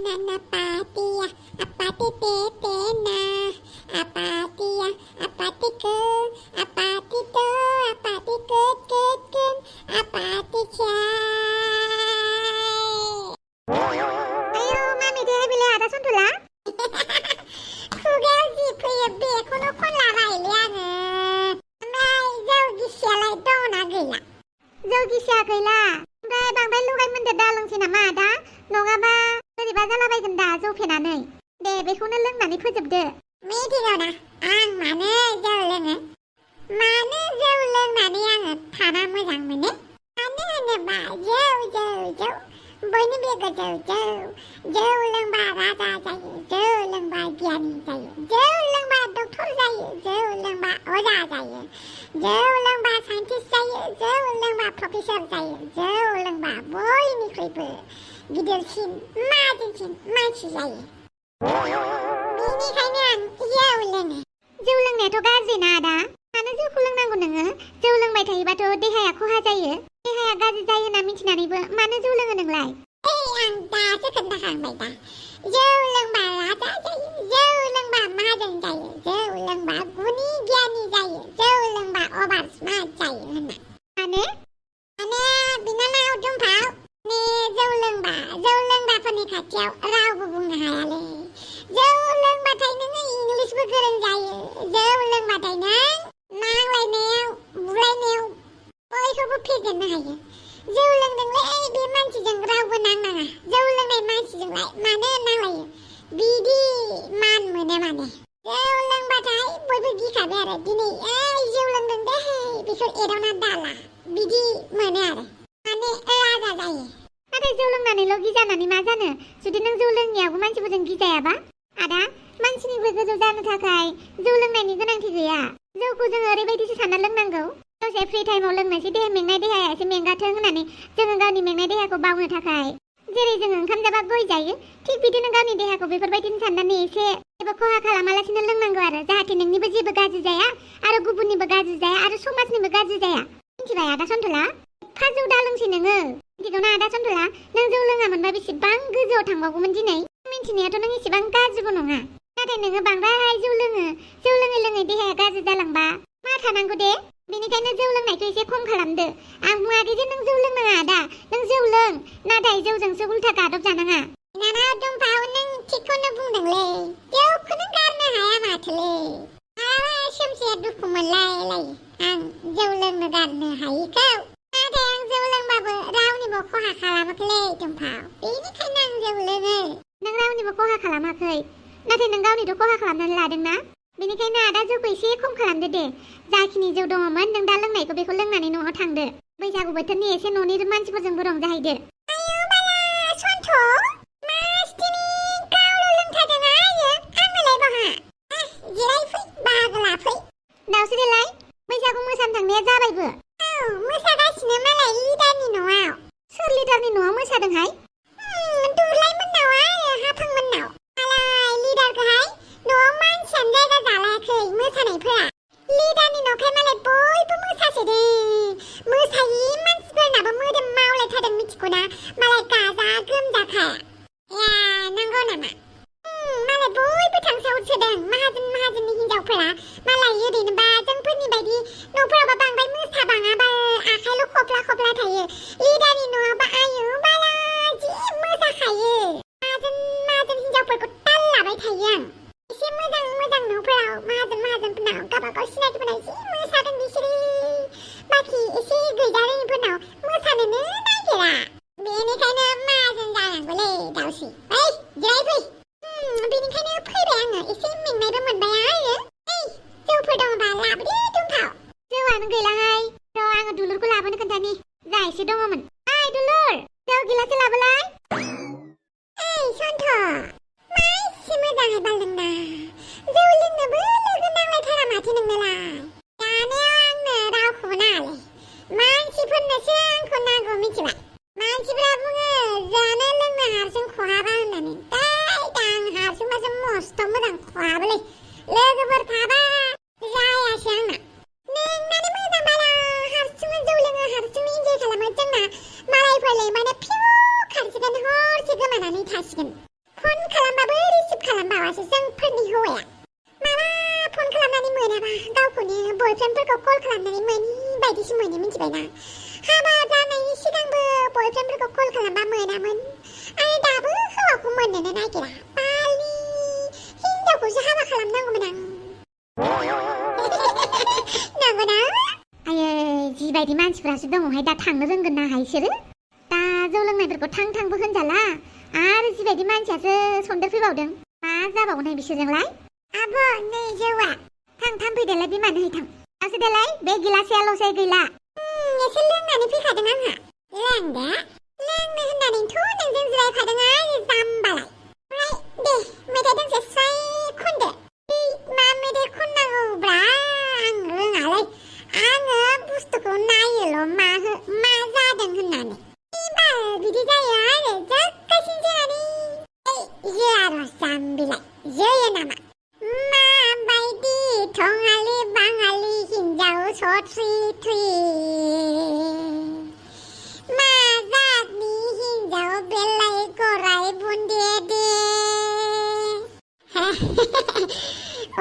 na patia, apati tete na, apatia, apati ke, apati to, apati ken, apati chai. Ayo, mami dia bila ada suntula. Kugal di punya be, kono kon larai liang. Mai jauh gisya lai dona gila. Jauh gisya gila. Mai bangbai lugai mendeda langsing nama ada. Nongaba, बोरैबा जालाबायगोन दा जौ फेनानै दे बेखौनो लोंनानै फोजोबदो मिथिगौ ना आं मानो जौ लोङो मानो जौ लोंनानै आङो थाना मोजां मोनो मानो होनोबा जौ बयनिबो जौ लोंबा राजा जायो जौ लोंबा गियानि जायो जौ लोंबा डक्टर जायो जौ लोंबा अजा जायो जौ लोंबा साइन्टिस्ट जायो जौ लोंबा प्रफेसर जायो जौ लोंबा बयनिख्रुइबो गिदिरसिन माजिसिन मानसि जायो बेनिखायनो आं जौ लोङो जौ लोंनायाथ' गाज्रि ना आदा मानो जौखौ लोंनांगौ नोङो जौ लोंबाय थायोबाथ' देहाया खहा जायो देहाया गाज्रि जायो होनना मिथिनानैबो मानो जौ लोङो नोंलाय आं दासो खोन्थाखांबाय दा जौ लोंबा राजा जायो जौ लोंबा माहाजोन जायो जौ लोंबा गुनि गियानि जायो जौ लोंबा अभार स्मार्ट जायो होनना माने बिनानाव दुम्फाव जौ लोंबाफोरनि खाथियाव रावबो बुंनो हायालै जौ लोंबाथाय नोङो इंलिसबो गोरों जायो जौ लोंबाथाय नों नांलायनायाव बुलायनायाव बयखौबो फेजेननो हायो जौ लोंदोंलै बे मानसिजों रावबो नांनाङा जौ लोंनाय मानसिजोंलाय मानो नांलायो बिदि मान मोनो माने जौ लोंबाथाय बयबो गिखाबाय आरो दिनै जौ लोंदों दे बेखौ एदावना दाला बिदि मोनो आरो माने राजा जायो नाथाय जौ लोंनानैल' गिजानानै मा जानो जुदि नों जौ लोंनायावबो मानसिफोरजों गिजायाबा आदा मानसिनिबो गोजौ जानो थाखाय जौ लोंनायनि गोनांथि गैया जौखौ जोङो ओरैबायदिसो सानना लोंनांगौ दसे फ्रि टाइमाव लोंनोसै मेंनाय देहाया एसे मेंगाथों होननानै जोङो गावनि मेंनाय देहाखौ बावनो थाखाय जेरै जोङो ओंखाम जाबा गय जायो थिग बिदिनो गावनि देहाखौ बेफोरबायदिनो साननानै एसे जेबो खहा खालामालासिनो लोंनांगौ आरो जाहाथे नोंनिबो जेबो गाज्रि जाया आरो गुबुननिबो गाज्रि जाया आरो समाजनिबो गाज्रि जाया मिथिबाय आदा सन्तला एफा जौ दा लोंसै नोङो मिथिगौना आदा सन्तला नों जौ लोङामोनबा बेसेबां गोजौआव थांबावगौमोन दिनै मिथिनायाथ' नों एसेबां गाज्रिबो नङा नाथाय नोङो बांद्राय जौ लोङै देहाया गाज्रि जालांबा मा थानांगौ दे बेनिखायनो जौ लोंनायखौ एसे खम खालामदो आं बुङाखै जे नों जौ लोंनाङा आदा नों जौ लों नाथाय जौजोंसो उल्था गादब जानाङा नाना दुम्पाव नों थिगखौनो बुंदोंलै जौखौनो गारनो हाया माथोलै सोमसेया दुखु मोनलायलायो आं जौ लोंनो गारनो हायिखौ नाथाय आं जौ लोंबाबो रावनिबो खहा खालामाखैलै दुम्पाव बेनिखायनो आं जौ लोङो नों रावनिबो खहा खालामाखै नाथाय नों गावनिथ' खहा खालामनानै लादोंना बेनिखायनो आदा जौखौ एसे खम खालामदो दे जाखिनि जौ दङमोन नों दा लोंनायखौ बेखौ लोंनानै न'आव थांदो बैसागु बोथोरनि एसे न'नि मानसिफोरजोंबो रंजाहैदो आयौ बाला सन्थ' मास्टिनि गावल' लोंथारदों आयो आंनोलाय बहा जिरायफै बाहागो लाफै दावसो देलाय बैसागु मोसानो थांनाया जाबायबो औ मोसागासिनो मालाय लिडारनि न'आव सोर लिडारनि न'आव मोसादोंहाय दुरलाय मोननाव आरो हाफां मोननाव मालाय लिडारखौहाय न'आव मानसियानो जायगा जालायाखै मोसानायफोरा लिडारनि न'खाय मालाय बयबो मोसासोदों मोसायि मानसिफोरनाबो मोदोम मावलायथारदों मिथिगौना मालाय गाजा गोमजाखाय नंगौ नामा मालाय बयबो थांसावसोदों माहाजोननि हिनजावफोरा मालाय ओरैनोबा जोंफोरनि बायदि न'फोरावबा बांद्राय मोसाबाङाबा आखाइल' खब्ला थायो लिडारनि न'आवबा आयु बाला जि मोसाखायो माहाजोन हिनजावफोरखौ ताल लाबाय थायो आं एसे मोजां न'फोराव माहाजोनफोरनाव गावबागाव सिनायथिफोरनाव जि मोसादों बिसोरो बाखि एसे गैजारोङिफोरनाव मोसानोनो नागिरा बेनिखायनो माहाजोन जानांगौलै दावसि जिरायफै बेनिखायनो फैबाय आङो एसे मेंनायबो मोनबाय आङो जौफोर दङबा लाबोदो दुम्पाव जौआनो गैलाहाय र' आङो दुलुरखौ लाबोनो खोन्थानि जा एसे दङमोन दुलुर जौ गिलासो लाबोलाय सन्थ' माइसि मोजाङै बालदोंना जौ लोंनोबो लोगो नांलायथारा माथो नोंनोलाय जानायाव आंनो रावखौबो नाङालै मानसिफोरनोसो आंखौ नांगौ मिथिबाय मानसिफोरा बुङो जानो लोंनो हारसिं खहाबा होननानै आं हारसिंबासो मस्थ' मोजां खहाबोलै लोगोफोर थाबा जायासै आंना नोंनानो मोजां बाला हारसिंनो जौ लोङो हारसिंनो इन्जय खालामो जोंना मालायफोर लेंबानो फिउ खारसिगोन हरसे गोमानानै थासिगोन बावासो जोंफोरनि हौवाया माबा फन खालामनानै मोनाबा गावखौनो बयफ्रेन्डफोरखौ कल खालामनानै मोनि बायदिसो मोनो मिथिबायना हाबा जानायनि सिगांबो बयफ्रेन्डफोरखौ कल खालामबा मोनामोन आरो दाबो हौवाखौ मोननोनो नागिरा बालनि हिनजावखौसो हाबा खालामनांगौमोन आं नंगौना आयै जिबायदि मानसिफ्रासो दङहाय दा थांनो रोंगोन ना बिसोरो दा जौ लोंनायफोरखौ थां थांबो होनजाला आरो जिबायदि मानसियासो सन्देर फैबावदों मा जाबावनाय बिसोरजोंलाय आब' नै जौआ थां फैदेलाय बिमानो हैथां दासो देलाय बे गिलासेयाल'सै गैला एसे लोंनानै फैखादों आंहा लोंनो होननानैथ' नोंजों जिरायफादों आरो जाम्बालाय ओमफ्राय दे मेथाइ दोंसे स्राय खनदो मा मेथाइ खननांगौब्रा आं रोङालै आङो बुस्थुखौ नायोल' मा जादों होननानै एबार बिदि जायो आरो जोख्खासिन जोनानै जोआ र' जाम्बिलाय जोयो नामा माबायदि थङालि बाङालि हिन्जाव सथ्रि थ्रि मा जातनि हिन्जाव बेलाय गराय बुन्दे दे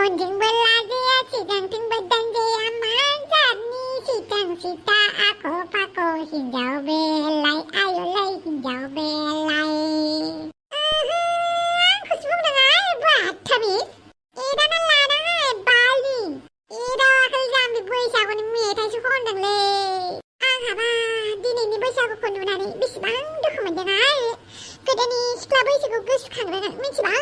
उनथिंबो लाजाया सिगांथिंबो दानजाया मा जातनि सिथां सिथा आख' फाख' हिन्जाव बेलाय आयलै हिन्जाव बेलाय आंखौसो बुंदों आरो बाथामिस एदाना लानाङा बालि एदावाखै जाम्बि बैसागुनि मेथाइसो खनदोंलै आंहाबा दिनैनि बैसागुखौ नुनानै बेसेबां दुखु मोनदों आरो गोदोनि सिख्ला बैसागु गोसोखांदों मिथिबाय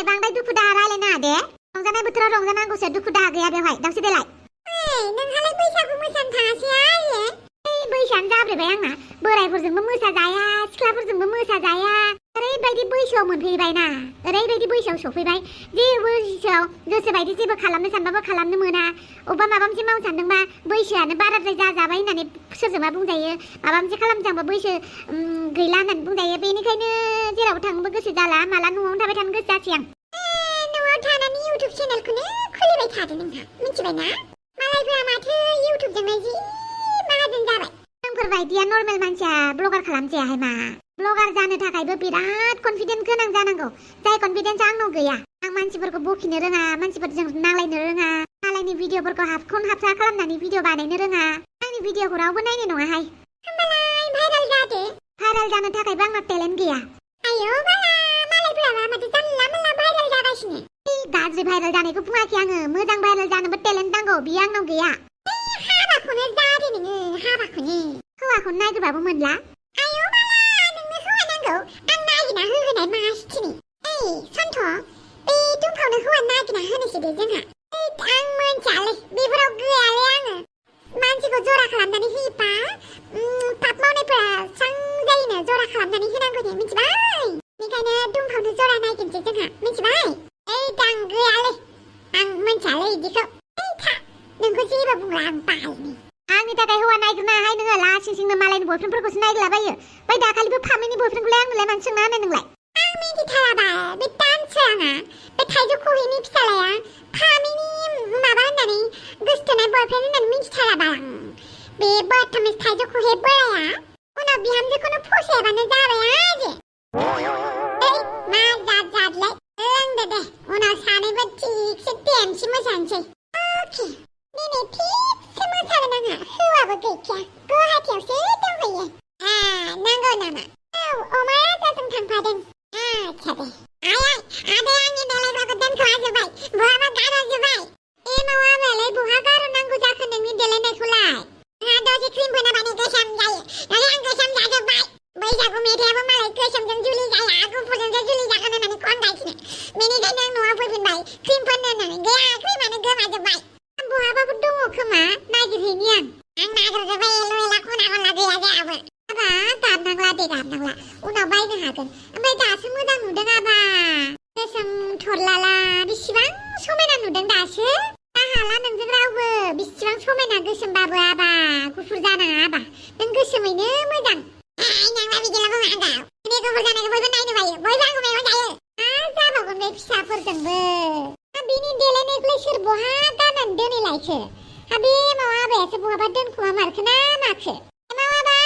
बांद्राय दुखु दाहा रायलायनाङा दे रंजानाय बोथोराव रंजानांगौसो दुखु दाहा गैया बेवहाय दावसे देलाय नोंहालाय बैसागु मोसानो थाङासै आरो बैसोआनो जाब्रेबाय आंना बोरायफोरजोंबो मोसाजाया सिख्लाफोरजोंबो मोसाजाया ओरैबायदि बैसोआव मोनफैबायना ओरैबायदि बैसोआव सफैबाय जे बैसोआव गोसोबायदि जेबो खालामनो सानबाबो खालामनो मोना अबेबा माबा मोनसे मावनो सानदोंबा बैसोआनो बाराद्राय जाजाबाय होननानै सोरजोंबा बुंजायो माबा मोनसे खालामनो थांबा बैसो गैला होननानै बुंजायो बेनिखायनो जेरावबो थांनोबो गोसो जाला माला न'आवनो थाबाय थानो गोसो जासै आं न'आव थानानै इउटुब चेनेलखौनो खुलिबाय थादो नोंहा मिथिबायना मालायफोरा माथो इउटुबजोंनो जि माहाजोन जाबाय जोंफोरबायदिया नर्मेल मानसिया ब्लगार खालामजायाहाय मा ब्लगार जानो थाखायबो बिराद कनफिडेन्ट गोनां जानांगौ जाय कनफिडेन्सआ आंनाव गैया आं मानसिफोरखौ बखिनो रोङा मानसिफोरजों नांलायनो रोङा मालायनि भिडिअफोरखौ हाबखन हाबसा खालामनानै भिडिअ बानायनो रोङा आंनि भिडिअखौ रावबो नायनो नङाहाय होमबालाय भाइराल जादो भाइराल जानो थाखायबो आंनाव टेलेन्ट गैया आयौ बाला मालायफोराबा माथो जानला मोनला भाइराल जागासिनो गाज्रि भाइराल जानायखौ बुङाखै आङो मोजां भाइराल जानोबो टेलेन्ट नांगौ बियो आंनाव गैया हाबाखौनो जादो नोङो हाबाखौनो हौवाखौनो नागिरबाबो मोनला आयौ बाला नोंनो हौवा नांगौ आं नागिरना होहोनाय मासिथिनि सन्थ' बे दुम्फावनो हौवा नागिरना होनोसै दे जोंहा आं मोनथियालै बेफोराव गैयालै आङो मानसिखौ जरा खालामनानै होयोबा पाप मावनायफोरा स्रां जायोनो जरा खालामनानै होनांगौ दे मिथिबाय बेनिखायनो दुम्फावनो जरा नागिरनोसै जोंहा मिथिबाय दां गैयालै आं मोनथियालै बिदिखौ था नोंखौ जेबो बुंला आं बायनि आंनि थाखाय हौवा नागिरनाहाय नोङो लासिं सिंनो मालायनि बयफ्रेन्डफोरखौसो नागिरलाबायो बै दाखालिबो फामिनि बयफ्रेन्डखौलाय आंनोलाय मानो सोंना होनो नोंलाय आं मिथिथाराबा बे दानसोराङा बे थाइजौ खहेनि फिसालाया फामिनि माबा होननानै गोसथोनाय बयफ्रेन्ड होननानै मिथिथाराबा आं बे बदतमिस थाइजौ खहे बोराया उनाव बिहामजोखौनो फसायाबानो जाबाय आरो मा जादलाय लोंदो दे उनाव सानैबो थिगसे देमसि मोसानोसै अके दिनै थिगसे मोसागोन आंहा हौवाबो गैखाया गुवाहाटियावसो दंहैयो नांगौ नामा अमा राजाजों थांफादों आच्छा दे आदै आंनि देलायग्राखौ दोनथ'आजोबबाय बहाबा गारहरजोबबाय मावा आबायालाय बहा गारहरनांगौ जाखो नोंनि देलायनायखौलाय नोंहा दसे क्रिम फोनाबानो गोसोम जायो नाथाय आं गोसोम जाजोबबाय बैसागु मेथाइयाबो मालाय गोसोमजों जुलि जाया गुफुरजोंसो जुलि जागोन होननानै खनगासिनो बेनिखायनो आं न'आव फैफिनबाय क्रिम फोननो होननानै गैया क्रिमानो गोमाजोबबाय बहाबाफोर दङ खोमा नागिरहैनि आं नागिरजोबबाय एल' एला खना खनला गैया जायाबो आबा गाबनांला दे गाबनांला उनाव बायनो हागोन ओमफ्राय दासो मोजां नुदों आबा गोसोम थरलाला बेसेबां समायना नुदों दासो हाला नोंजों रावबो बेसेबां समायना गोसोमबाबो आबा गुफुर जानाङा आबा नों गोसोमैनो मोजां नोंना बिदिला बुङा आंगा बे गुफुर जानायखौ बयबो नायनो बायो बयबो आंखौ मेगन जायो जाबावगोन बे फिसाफोरजोंबो बिनि देलायनायखौलाय सोर बहा गाननानै दोनैलायखो बे मावा आबायासो बहाबा दोनखुमा मारखो ना माखो मावाबा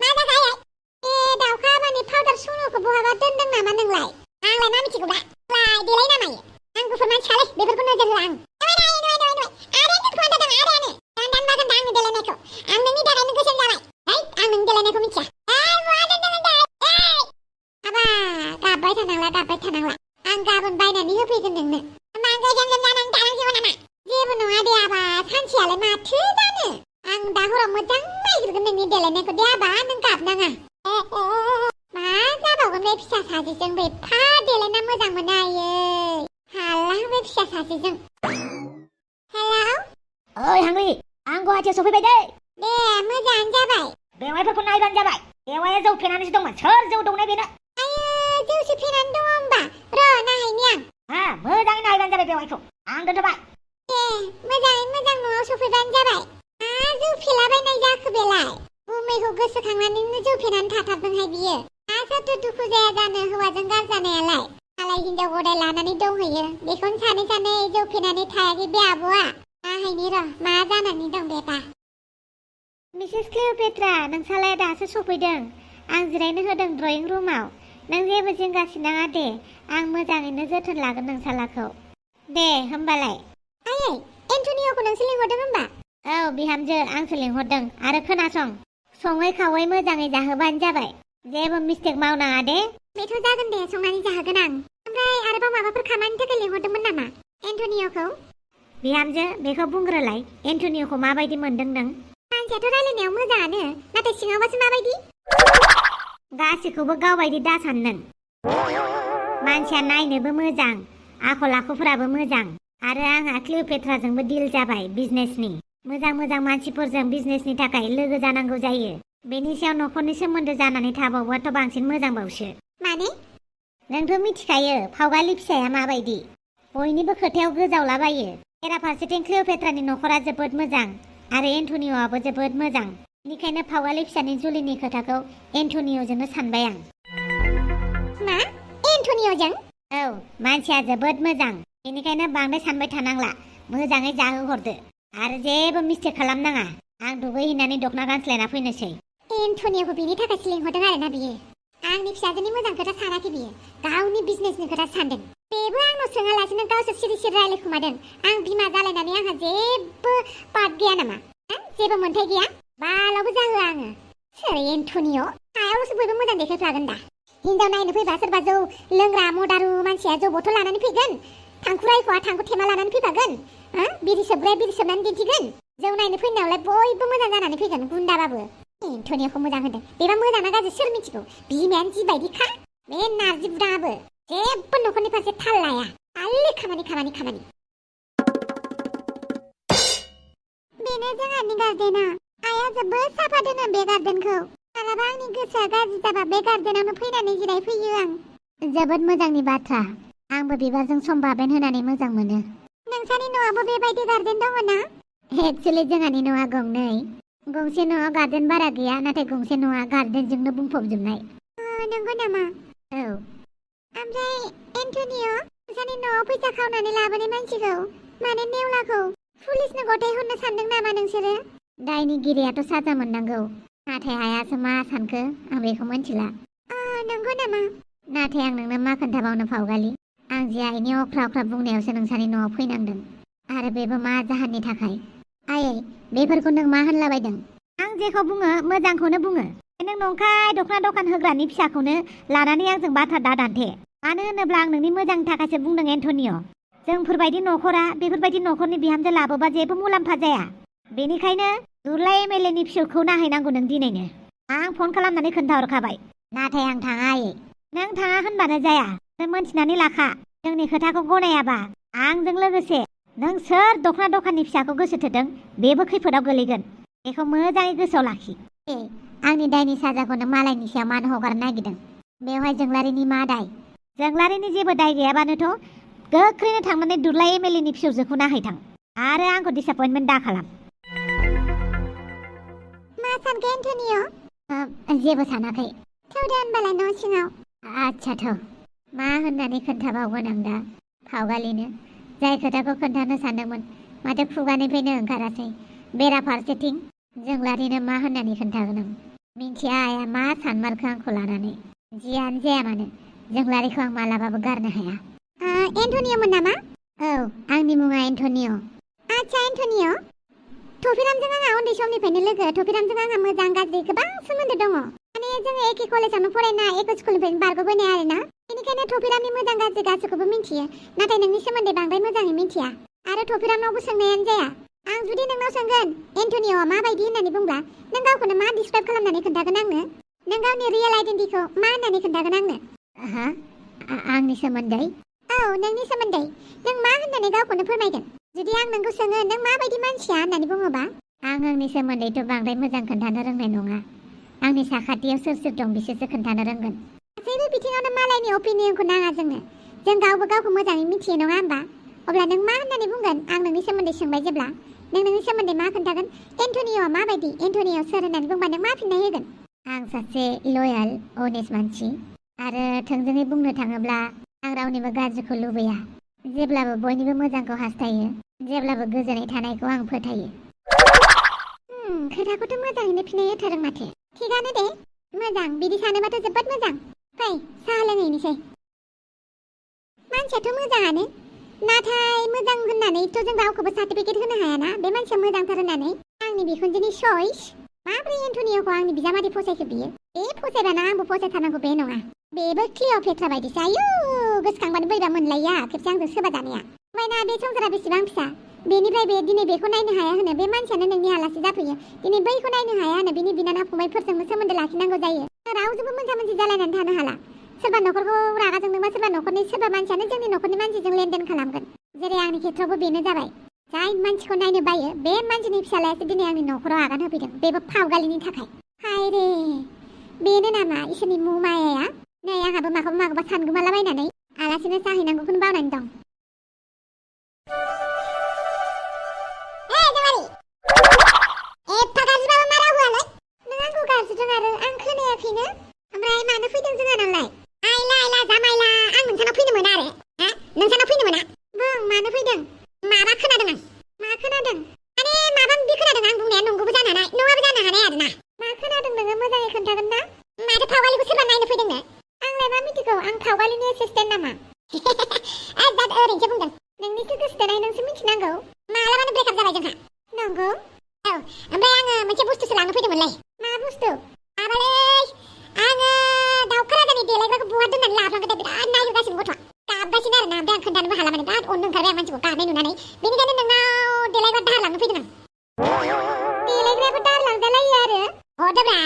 मा जाखायो दाउखा आबानि पाउडार सुनुखौ बहाबा दोनदों नामा नोंलाय आंलाय मा मिथिगौबा लाय देलाय नामायो आं गुफुर मानसियालै बेफोरखौ नोजोर होआ आं आरो दुखु मोनदों आरोनो दान मागोन दा आंनि देलायनायखौ आं नोंनि थाखायनो गोसोम जाबाय है आं नोंनि देलायनायखौ मिथिया बहा दोनदों होनदों हाबा गाबबाय थानांला आं गाबोन बायनानै होफैगोन नोंनो बांद्राय जोम जानानै थानांसिगौ नामा जेबो नङा दे आबा सानसेयालाय माथो जानो आं दा हराव मोजां नायग्रोगोन नोंनि देलायनायखौ दे आबा नों गाबनाङा मा जाबावगोन बे फिसा सासेजों बे एफा देलायना मोजां मोनो आयै हाला बे फिसा सासेजों हेलौ ओइ हांरि आं गुवाहाटीयाव सफैबाय दे मोजाङानो जाबाय बेवाइफोरखौ नायबानो जाबाय बेवाइया जौ फेनानैसो दंमोन सोर जौ दौनाय बेनो आयै जौसो फेनानै दङ होमबा र' नायहैनि आं मोजाङै नायबानो जाबाय बेवाइखौ आं दोनथ'बाय मोजाङै मोजां न'आव सफैबानो जाबाय जौ फेलाबायनाय जाखो बेलाय उमैखौ गोसोखांनानैनो जौ फेनानै थाथारदोंहाय बियो सोरथो दुखु जाया जानो हौवाजों गारजानायालाय आलाय हिनजाव गदाय लानानै दंहैयो बेखौनो सानै जौ फेनानै थायाखै बे आब'आ नायहैनि र' मा जानानै दं बेबा मिसेस क्लिय'पेट्रा नोंसालाय दासो सफैदों आं जिरायनो होदों ड्रयिं रुमाव नों जेबो जिंगासिनाङा दे आं मोजाङैनो जोथोन लागोन नोंसालाखौ दे होमबालाय आयै एन्टनिय'खौ नोंसो लिंहरदों होमबा औ बिहामजो आंसो लिंहरदों आरो खोनासं सङै खावै मोजाङै जाहोबानो जाबाय जेबो मिस्टेक मावनाङा दे बेथ' जागोन दे संनानै जाहोगोन आं ओमफ्राय आरोबाव माबाफोर खामानिनि थाखाय लिंहरदोंमोन नामा एन्टनिय'खौ बिहामजो बेखौ बुंग्रोलाय एन्टनिय'खौ माबायदि मोनदों नों मानसियाथ' रायलायनायाव मोजाङानो नाथाय सिङावबासो माबायदि गासैखौबो गावबायदि दासान नों मानसिया नायनोबो मोजां आखल आखुफोराबो मोजां आरो आंहा क्लिय'पेट्राजोंबो डिल जाबाय बिजनेसनि मोजां मानसिफोरजों बिजनेसनि थाखाय लोगो जानांगौ जायो बेनि सायाव न'खरनि सोमोन्दो जानानै थाबावबाथ' बांसिन मोजांबावसो माने नोंथ' मिथिखायो पावगालि फिसाया माबायदि बयनिबो खोथायाव गोजावलाबायो बेराफारसेथिं क्लिय'पेट्रानि न'खरा जोबोद मोजां आरो एन्टनिय'आबो जोबोद मोजां बेनिखायनो पावगालि फिसानि जुलिनि खोथाखौ एन्टनिय'जोंनो सानबाय आं मा एन्टनिय'जों औ मानसिया जोबोद मोजां बेनिखायनो बांद्राय सानबाय थानांला मोजाङै जाहोहरदो आरो जेबो मिस्टेक खालामनाङा आं दुगैहैनानै दख'ना गानस्लायना फैनोसै एन्टनिय'खौ बेनि थाखायसो लिंहरदों आरोना बियो आंनि फिसाजोनि मोजां खोथा सानाखै बियो गावनि बिजनेसनि खोथा सानदों बेबो आंनाव सोङालासिनो गावसोर सिरि रायलायखुमादों आं बिमा जालायनानै आंहा जेबो पार्ट गैया नामा जेबो मोन्थाय गैया बालावबो जाहोआ आङो सोर एन्टनिय' हायावल'सो बयबो मोजां देखायफ्लागोन दा हिनजाव नायनो फैबा सोरबा जौ लोंग्रा मदारु मानसिया जौ बथल लानानै फैगोन थांखु रायख'आ थांखु थेमा लानानै फैफागोन बिरि सोबग्राया बिरि सोबनानै दिन्थिगोन जौ नायनो फैनायावलाय बयबो मोजां जानानै फैगोन गुन्दाबाबो एन्टनिय'खौ मोजां होनदों बेबा मोजांना गाज्रि सोर मिथिगौ बिमायानो जिबायदिखा बे नारजि बुदाङाबो जेबो न'खरनि फारसे थाल लाया खालि खामानि बेनो जोंहानि गार्डेना आइया जोबोद साफा दोनो बे गार्डेनखौ मालाबा आंनि गोसोआ गाज्रि जाबा बे गार्डेनावनो फैनानै जिरायफैयो आं जोबोद मोजांनि बाथ्रा आंबो बिबारजों सम बाबेन होनानै मोजां मोनो नोंसानि न'आबो बेबायदि गार्डेन दङ ना एक्चुअली जोंहानि न'आ गंसे न'आव गार्डेन बारा गैया नाथाय गंसे न'आ गार्डेनजोंनो बुंफबजोबनाय नंगौ नामा औ ओमफ्राय एन्टनिय' नोंसानि न'आव फैसा खावनानै लाबोनाय मानसिखौ माने नेवलाखौ पुलिसनो गथायहरनो सानदों नामा नोंसोरो दायनिगिरियाथ' साजा मोननांगौ नाथाय आइयासो मा सानखो आं बेखौ मिथिला नंगौ नामा नाथाय आं नोंनो मा खोन्थाबावनो पावगालि आं जे आइनि अख्रा बुंनायावसो नोंसानि न'आव फैनांदों आरो बेबो मा जाहोननि थाखाय आयै बेफोरखौ नों मा होनलाबायदों आं जेखौ बुङो मोजांखौनो बुङो नों नंखाय दख'ना दखान होग्रानि फिसाखौनो लानानै आंजों बाथ्रा दादान्थे मानो होनोब्ला आं नोंनि मोजांनि थाखायसो बुंदों एन्टनिय' जोंफोरबायदि न'खरा बेफोरबायदि न'खरनि बिहामजो लाबोबा जेबो मुलाम्फा जाया बेनिखायनो दुर्लाय एमएलएनि फिसौखौ नायहैनांगौ नों दिनैनो आं फन खालामनानै खोन्थाहरखाबाय नाथाय आं थाङा आयै नों थाङा होनबानो जाया नों मोनथिनानै लाखा जोंनि खोथाखौ गनायाबा आंजों लोगोसे नों सोर दख'ना दखाननि फिसाखौ गोसो थोदों बेबो खैफोदाव गोलैगोन बेखौ मोजाङै गोसोआव लाखि आंनि दायनि साजाखौ नों मालायनि सायाव मानो हगारनो नागिरदों बेवहाय जोंलारिनि मा दाय जोंलारिनि जेबो दाय गैयाबानोथ' गोख्रैनो थांनानै दुर्लाय एमएलएनि फिसौजोखौ नायहैथां आरो आंखौ डिसएपइन्टमेन्ट दा खालाम मा सानखो एन्टनिय' जेबो सानाखै थौदो होनबालाय न' सिङाव आच्छाथ' मा होननानै खोन्थाबावगोन आं दा पावगालिनो जाय खोथाखौ खोन्थानो सानदोंमोन माथो खुगानिफ्रायनो ओंखारासै बेराफारसेथिं जोंलारिनो मा होननानै खोन्थागोन आं मिन्थिया आइया मा सानमारखो आंखौ लानानै जियानो जाया मानो जोंलारिखौ आं मालाबाबो गारनो हाया। एन्टनिय'मोन नामा? औ, आंनि मुङा एन्टनिय'। आच्छा एन्टनिय', थफिरामजों आंहा उन्दै समनिफ्रायनो लोगो। थफिरामजों आंहा मोजां गाज्रि गोबां सोमोन्दो दङ। माने जोङो एखे कलेजावनो फरायनाय, एखे स्कुलनिफ्रायनो बारग'बोनाय आरोना। बेनिखायनो थफिरामनि मोजां गाज्रि गासैखौबो मिन्थियो। नाथाय नोंनि सोमोन्दै बांद्राय मोजाङै मिन्थिया। आरो थफिरामनावबो सोंनायानो जाया। आं जुदि नोंनाव सोंगोन एन्टनिय'आ माबायदि होननानै बुंब्ला नों गावखौनो मा डिसक्राइब खालामनानै खोन्थागोन आंनो? नों गावनि रियेल आइडेन्टिटिखौ मा होननानै खोन्थागोन आंनो? आंनि सोमोन्दै? औ, नोंनि सोमोन्दै। नों मा होननानै गावखौनो फोरमायगोन? जुदि आं नोंखौ सोङो नों माबायदि मानसिया होननानै बुङोबा? आं आंनि सोमोन्दैथ' बांद्राय मोजां खोन्थानो रोंनाय नङा। आंनि साखाथियाव सोर सोर दं बिसोरसो खोन्थानो रोंगोन। गासैबो बिथिङावनो मालायनि अपिनियनखौ नाङा जोंनो। जों गावबो गावखौ मोजाङै मिथियो नङा होमबा? अब्ला नों मा होननानै बुंगोन? आं नोंनि सोमोन्दै सोंबाय जेब्ला नों नोंनि सोमोन्दै मा खोन्थागोन? एन्टनिय'आ माबायदि? एन्टनिय' सोर होननानै बुंबा नों मा फिननाय होगोन? आं सासे लयाल, अनेस्ट मानसि। आरो थोंजोङै बुंनो थाङोब्ला आं रावनिबो गाज्रिखौ लुबैया। जेब्लाबो बयनिबो मोजांखौ हास्थायो। जेब्लाबो गोजोनै थानायखौ आं फोथायो। खोथाखौथ' मोजाङैनो फिननाय होथारदों माथो। थिगानो दे, मोजां। बिदि सानोबाथ' जोबोद मोजां। फै, साहा लोंहैनोसै। मानसियाथ' मोजाङानो, नाथाय मोजां होननानैथ' जों रावखौबो सार्टिफिकेट होनो हायाना बे मानसिया मोजांथार होननानै। आंनि बिखुनजोनि चइस। माब्रै एन्टनिय'खौ आंनि बिजामादै फसायखो बियो? बे फसायबाना आंबो फसायथारनांगौ बे नङा। बेबो क्लिअपेट्रा बायदिसो। आयु, गोसोखांबानो बोरैबा मोनलायो खेबसे आंजों सोबा जानाया। समायना बे संसारा बेसेबां फिसा। बेनिफ्राय बे दिनै बेखौ नायनो हाया होनो बे मानसियानो नोंनि आलासि जाफैयो। दिनै बैखौ नायनो हाया होनो बिनि बिनानाव फंबायफोरजोंबो सोमोन्दो लाखिनांगौ जायो। रावजोंबो मोनसा मोनसि जालायनानै थानो हाला। सोरबा न'खरखौ रागा जोंदोंबा सोरबा न'खरनि सोरबा मानसियानो जोंनि न'खरनि मानसिजों लेनदेन खालामगोन। जेरै आंनि खेथ्रआवबो बेनो जाबाय। जाय मानसिखौ नायनो बायो बे मानसिनि फिसालायासो दिनै आंनि न'खराव आगान होफैदों, बेबो पावगालिनि थाखाय। हाय रे, बेनो नामा इसोरनि मुमायाया? नै आंहाबो माखौबा माखौबा सानगोमालाबायनानै आलासिनो जाहैनांगौखौनो बावनानै दं। एफा गाज्रिबाबो मा राव होआलै? नों आंखौ गाज्रिदों आरो आं खोनायाखैनो। ओमफ्राय मानो फैदों जोंहानावलाय? आइला जामाइला, आं नोंसानाव फैनो मोना आरो? नोंसानाव फैनो मोना? बुं, मानो फैदों? माबा खोनादों आं। मा खोनादों? माने माबा माबि खोनादों। आं बुंनाया नंगौबो जानो हानाय, नङाबो जानो हानाय आरोना। मा खोनादों नोङो मोजाङै खोन्थागोन ना? माथो पावगालिखौ सोरबा नायनो फैदोंनो? आंलाय मा मिथिगौ, आं पावगालिनि एसिस्टेन्ट नामा? जाद ओरैनोसो बुंदों। नोंनिसो गोसोथोनाय, नोंसो मिथिनांगौ। मालाबानो ब्रेकआप जाबाय जोंहा। नंगौ? औ, ओमफ्राय आङो मोनसे बुस्थुसो लांनो फैदोंमोनलै। मा बुस्थु? माबालै, आङो दाउखा राजानि देलायग्राखौ बहा दोननानै लाफ्लांखो बिराद नागिरगासिनो गथ'आ। गाबगासिनो आरोना, ओमफ्राय आं खोन्थानोबो हाला, माने बिराद अननो ओंखारबाय आं मानसिखौ गाबनाय नुनानै। बेनिखायनो नोंनाव देलायग्रा दाहार लांनो फैदों आं। देलायग्रायाबो दाहार लांजालायो आरो? हरदोब्रा,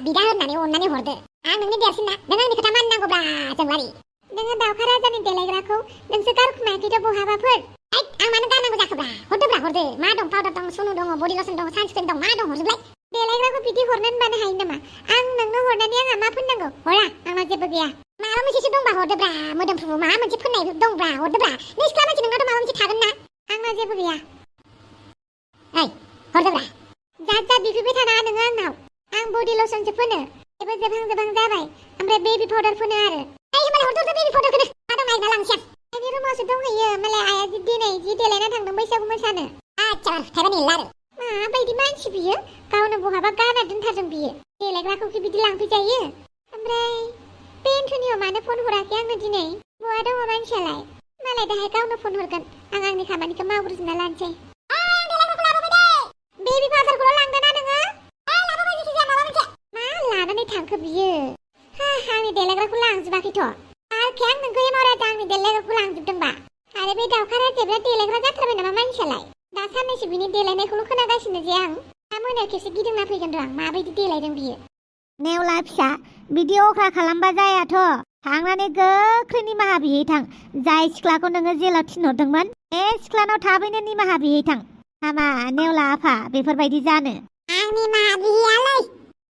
बिदा होननानै अननानै हरदो। आं नोंनि देरसिन ना, नों आंनि खोथा मानिनांगौब्रा जोंलारि। नोङो दाउखा राजानि देलायग्राखौ नोंसो गारखुमायाखैथ' बहाबाफोर? आं मानो गारनांगौ जाखोब्रा? हरदोब्रा हरदो। मा दं? पाउडार दं, सनु दङ, बडि लसन दं, सानस्क्रिन दं, मा दं हरजोबलाय। देलायग्राखौ बिदि हरनो होनबानो हायो नामा? आं नोंनो हरनानै आंहा मा फोननांगौ? हरा, आंनाव जेबो गैया। माबा मोनसेसो दंबा हरदोब्रा, मोदोमफ्रु माबा मोनसे फोननाय दंब्रा हरदोब्रा। नों सिख्ला मानसि, नोंनावथ' माबा मोनसे थागोन ना? आंनाव जेबो गैया। हरदोब्रा। जाद बिफैबाय थानाङा नोङो आंनाव। आं बडि लसनसो फोनो, बेबो जोबहां जाबाय। ओमफ्राय बेबि पाउडार फोनो आरो। होमबालाय हरदो बेबि पाउडारखौनो। मा दं नायना लांसै आं। आंनि रुमावसो दंहैयो, मालाय आइया दिनै जि देलायना थांदों बैसागु मोसानो। आच्छा, थाइबा नेला आरो। माबायदि मानसि बियो? गावनो बहाबा गारना दोनथारदों बियो। देलायग्राखौ बिदि लांफैजायो? ओमफ्राय बे एन्टनिय'आ मानो फन हराखै आंनो दिनै? बहा दङ मानसियालाय? मालाय दाहाय गावनो फन हरगोन। आं आंनि खामानिखौ मावग्रोजोबना लानोसै। बेबि पाउडारखौल' लांदोना नोङो? लाबोबाय जिखिजाया माबा मोनसे। मा लानानै थांखो बियो? आंनि देलायग्राखौ लांजोबाखैथ'। आरोखि आं नोंखौ एमाव राजा आंनि देलायग्राखौ लांजोबदोंबा। आरो बे दाउखा राजाया बिराद देलायग्रा जाथारबाय नामा मानसियालाय? दा साननैसो बिनि देलायनायखौल' खोनागासिनो जे आं। दा मोनायाव खेबसे गिदिंना फैगोन र' आं, माबायदि देलायदों बियो। नेवला फिसा, बिदि अख्रा खालामबा जायाथ'। थांनानै गोख्रै निमाहा बिहैथां। जाय सिख्लाखौ नोङो जेलाव थिनहरदोंमोन बे सिख्लानाव थाबैनो निमाहा बिहैथां। हामा नेवला आफा बेफोरबायदि जानो। आं निमाहा बिहैयालै।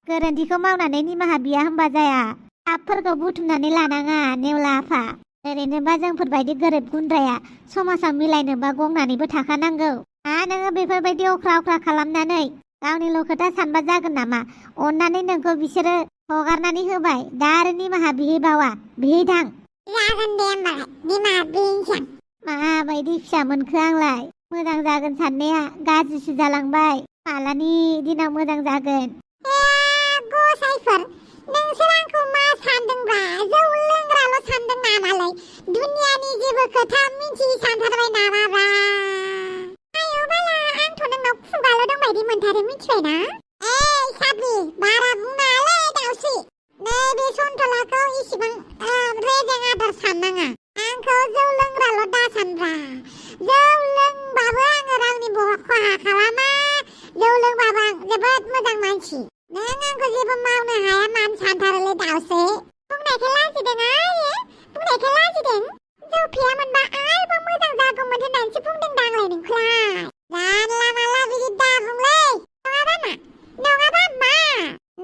गोरोन्थिखौ मावनानै निमाहा बिया होनबा जाया। पापफोरखौ बुथुमनानै लानाङा नेवला आफा। ओरैनोबा जोंफोरबायदि गोरिब गुन्द्राया समाजाव मिलायनोबा गंनानैबो थाखानांगौ। नोङो बेफोरबायदि अख्रा खालामनानै गावनिल' खोथा सानबा जागोन नामा? अननानै नोंखौ बिसोरो हगारनानै होबाय, दा आरो निमाहा बिहैबावा? बिहैथां। जागोन दे होमबालाय, निमाहा बिहैनोसै आं। माबायदि फिसा मोनखो आंलाय? मोजां जागोन साननाया गाज्रिसो जालांबाय। मालानि दिनाव मोजां जागोन? गसाइफोर, नोंसोर आंखौ मा सानदोंब्रा? जौ लोंग्राल' सानदों दुनियानि जेबो खोथा मिथियै सानथारबाय नामाब्रा आयौ बाला आंथ' नोंनाव खुगाल' दं बायदि मोनथारो मिथिबायना ओइ साबि बारा बुंनाङालै दाउस्रि नैबे सन्थलाखौ इसिबां रेजें आदार साननाङा आंखौ जौ लोंग्राल' दा सानब्रा जौ लोंबाबो आङो रावनिबो खहा खालामा जौ लोंबाबो आं जोबोद मोजां मानसि नों आंखौ जेबो मावनो हाया मानो सानथारोलै दाउस्रि बुंनायखाय लाजिदों आयो बुंनायखाय लाजिदों जौ फेयामोनबा आरोबाव मोजां जागौमोन होननानैसो बुंदों दांलाय नोंखौलाय जानला मानला बिदि दाबुंलै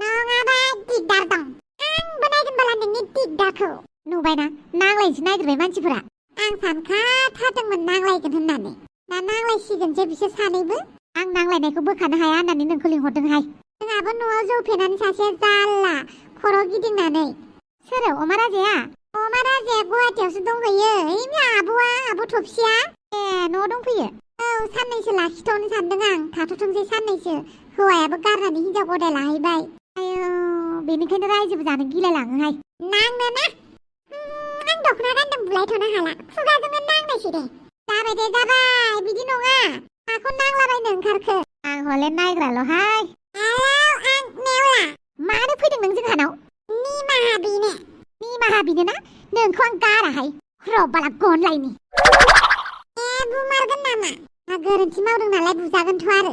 नङाबा दिगदार दं आंबो नायगोन बाला नोंनि दिगदारखौ नुबायना नांलायनोसो नागिरबाय मानसिफोरा आं सानखाथारदोंमोन नांलायगोन होननानै दा नांलायसिगोनसो बिसोर सानैबो आं नांलायनायखौ बोखानो हाया होननानै नोंखौ लिंहरदोंहाय जोंहाबो न'आव जौ फेनानै सासेया जारला खर' गिदिंनानै सोरो अमा राजाया गुवाहाटियावसो दंहैयो आब' थफसिया ए न'आव दंफैयो औ साननैसो लाखिथ'नो सानदों आं थाथ'थोंसै साननैसो हौवायाबो गारनानै हिनजाव गदाय लाहैबाय आयौ बेनिखायनो रायजोबो जानो गिलायलाङोहाय नांनो ना आं दख'ना गानदों बुलायथ'नो हाला खुगाजोंनो नांनायसै दे जाबाय बिदि नङा माखौ नांलाबायनो ओंखारखो आं हले नायग्राल'हाय हेलौ आं नेवला मानो फैदों नों जोंहानाव निमाहा बिनो ना नोंखौ आं गाराहाय रबाला गनलायनि बुमारगोन नामा गोरोन्थि मावदों नालाय बुजागोनथ' आरो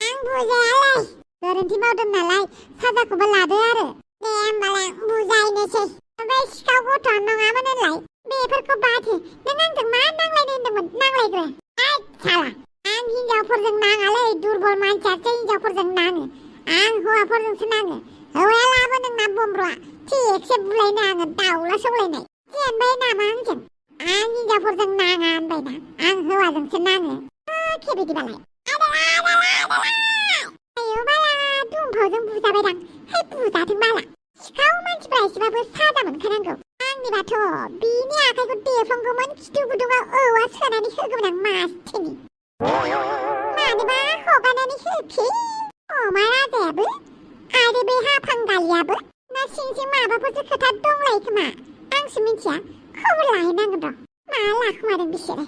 आं बुजायालै गोरोन्थि मावदों नालाय साजाखौबो लादो आरो दे होमबालाय बुजायनोसै बे सिखाव गथ' नङामोन होनलाय बेफोरखौ बाथो नों आंजों मा नांलायनो होनदोंमोन नांलायग्रो साला आं हिनजावफोरजों नाङालै दुरबल मानसियासो हिनजावफोरजों नाङो आं हौवाफोरजोंसो नाङो हौवाया लाबो नोंना बमब्र'आ थिगसे बुलायनो आङो दाउला सौलायनाय जेनबाय नामा आंजों आं हिनजावफोरजों नाङा होनबायना आं हौवाजोंसो नाङो बिदिबालाय आयौ बाला दुम्फावजों बुजाबायदां है बुजाथों बाला सिखाव मानसिफ्रा एसेबाबो साजा मोनखानांगौ आंनिबाथ' बिनि आखाइखौ देफ्लंगौमोन खिथु गुदुङाव औवा सोनानै होगौमोन आं मासथिनि मानोबा हगारनानै होखि अमा राजायाबो आरो बे हाफांगालियाबो ना सिं सिं माबाफोरसो खोथा दंलायो खोमा आंसो मिथिया खबर लाहैनांगोन र' मा लाखुमादों बिसोरो